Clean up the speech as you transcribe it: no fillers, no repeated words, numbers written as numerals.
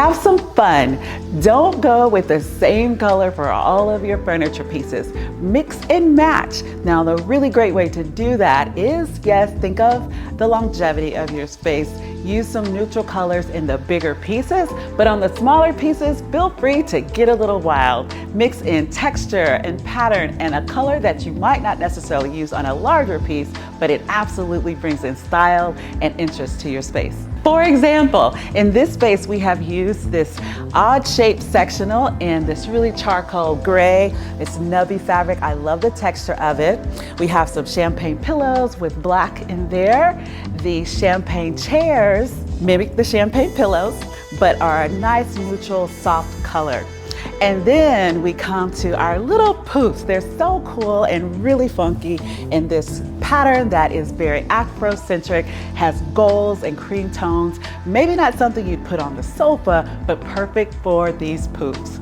Have some fun. Don't go with the same color for all of your furniture pieces. Mix and match. Now, the really great way to do that is, yes, think of the longevity of your space. Use some neutral colors in the bigger pieces, but on the smaller pieces, feel free to get a little wild. Mix in texture and pattern and a color that you might not necessarily use on a larger piece, but it absolutely brings in style and interest to your space. For example, in this space, we have used this odd shaped sectional in this really charcoal gray. It's nubby fabric. I love the texture of it. We have some champagne pillows with black in there. The champagne chairs mimic the champagne pillows, but are a nice neutral soft color. And then we come to our little poofs. They're so cool and really funky in this pattern that is very Afrocentric, has golds and cream tones. Maybe not something you'd put on the sofa, but perfect for these poofs.